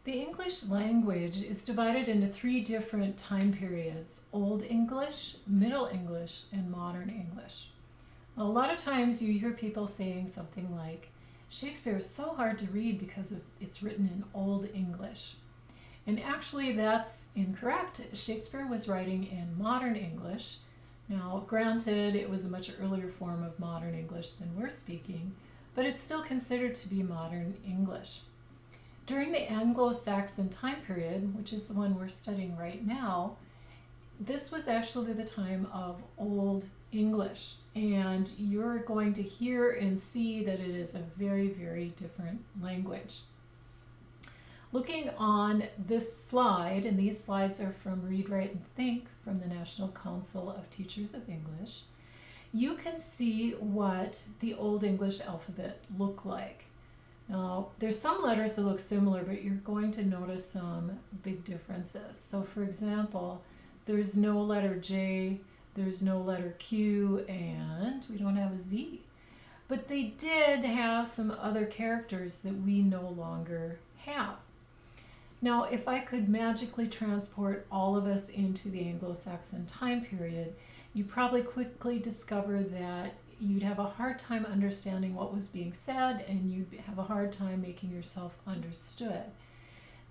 The English language is divided into three different time periods: Old English, Middle English, and Modern English. A lot of times you hear people saying something like, Shakespeare is so hard to read because it's written in Old English. And actually, that's incorrect. Shakespeare was writing in Modern English. Now, granted, it was a much earlier form of Modern English than we're speaking, but it's still considered to be Modern English. During the Anglo-Saxon time period, which is the one we're studying right now, this was actually the time of Old English, and you're going to hear and see that it is a very, very different language. Looking on this slide, and these slides are from Read, Write, and Think from the National Council of Teachers of English, you can see what the Old English alphabet looked like. Now, there's some letters that look similar, but you're going to notice some big differences. So, for example, there's no letter J, there's no letter Q, and we don't have a Z. But they did have some other characters that we no longer have. Now, if I could magically transport all of us into the Anglo-Saxon time period, you probably quickly discover that you'd have a hard time understanding what was being said, and you'd have a hard time making yourself understood.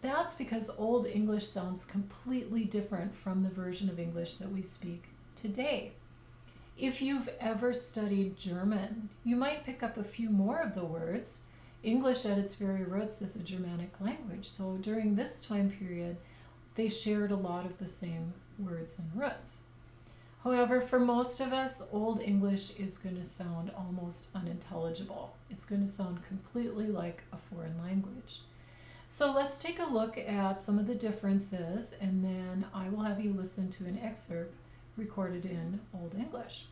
That's because Old English sounds completely different from the version of English that we speak today. If you've ever studied German, you might pick up a few more of the words. English at its very roots is a Germanic language, so during this time period, they shared a lot of the same words and roots. However, for most of us, Old English is going to sound almost unintelligible. It's going to sound completely like a foreign language. So let's take a look at some of the differences, and then I will have you listen to an excerpt recorded in Old English.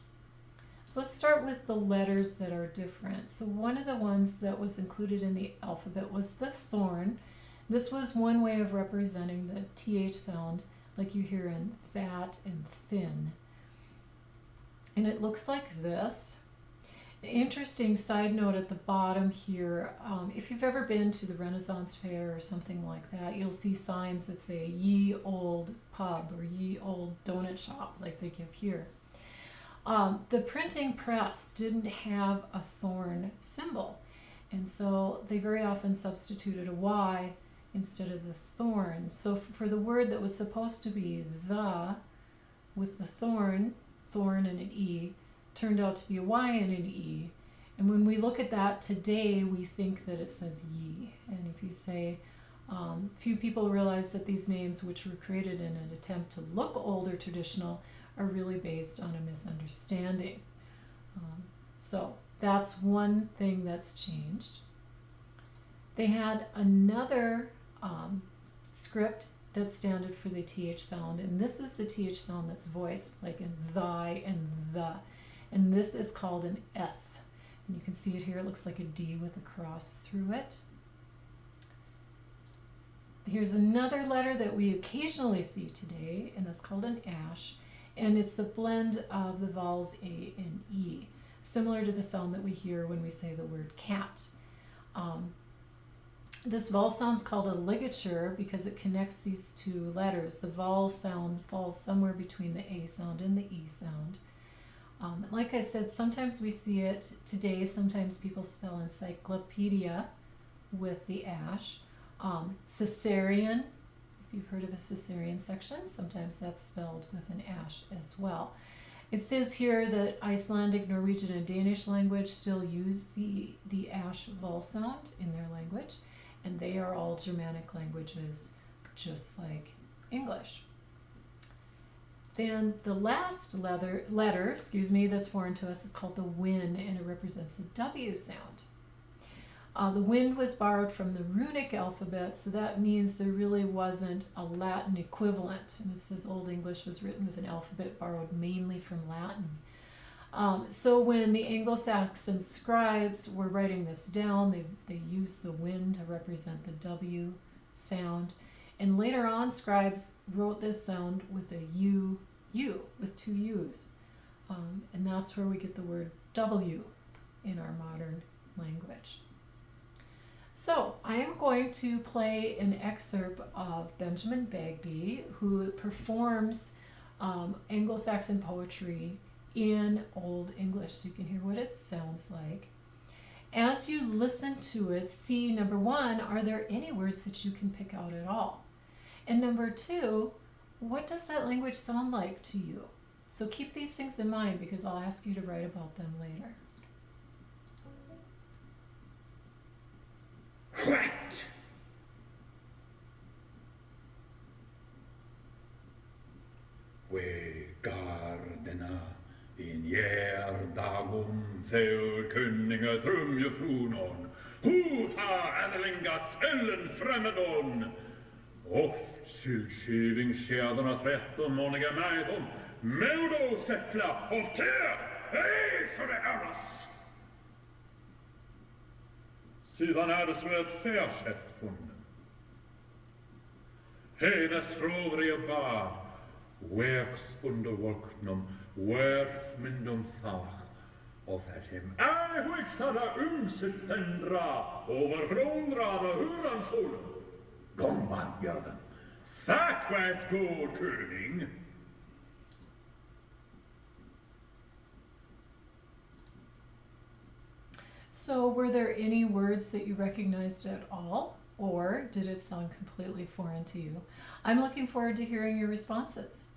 So let's start with the letters that are different. So one of the ones that was included in the alphabet was the thorn. This was one way of representing the TH sound, like you hear in that and thin. And it looks like this. An interesting side note at the bottom here, if you've ever been to the Renaissance Fair or something like that, you'll see signs that say Ye Old Pub or Ye Old Donut Shop, like they give here. The printing press didn't have a thorn symbol, and so they very often substituted a Y instead of the thorn. So for the word that was supposed to be the, with the thorn and an E, turned out to be a Y and an E. And when we look at that today, we think that it says ye. And if you say, few people realize that these names, which were created in an attempt to look old or traditional, are really based on a misunderstanding. So that's one thing that's changed. They had another script that standard for the TH sound, and this is the TH sound that's voiced, like in thy and the. And this is called an eth. And you can see it here, it looks like a D with a cross through it. Here's another letter that we occasionally see today, and that's called an ash. And it's a blend of the vowels A and E, similar to the sound that we hear when we say the word cat. This vowel sound is called a ligature because it connects these two letters. The vowel sound falls somewhere between the A sound and the E sound. Like I said, sometimes we see it today. Sometimes people spell encyclopedia with the ash. Caesarean, if you've heard of a Caesarean section, sometimes that's spelled with an ash as well. It says here that Icelandic, Norwegian, and Danish language still use the ash vowel sound in their language, and they are all Germanic languages, just like English. Then the last letter that's foreign to us is called the win, and it represents the W sound. The wind was borrowed from the runic alphabet, so that means there really wasn't a Latin equivalent. And it says Old English was written with an alphabet borrowed mainly from Latin. So when the Anglo-Saxon scribes were writing this down, they used the wind to represent the W sound. And later on, scribes wrote this sound with a U, with two U's. And that's where we get the word W in our modern language. So I am going to play an excerpt of Benjamin Bagby, who performs Anglo-Saxon poetry in Old English, so you can hear what it sounds like. As you listen to it, see, number one, are there any words that you can pick out at all? And number two, what does that language sound like to you? So keep these things in mind because I'll ask you to write about them later. What? We gardena in gärdagum förkunninga trumjefronon, hota ädlinga sällen främmedon. Oft syltjuvingskärdarna 13-måniga mädon, modo sättla och tär, ej för det ärnas. Sedan är det svårt färsett funnen. Hennes frågor är bara, werks under volknum, werf myndum fach, och för dem högstadda umsittendra, over blondrada huransolen. Gomman gör den. That was god köning. So were there any words that you recognized at all, or did it sound completely foreign to you? I'm looking forward to hearing your responses.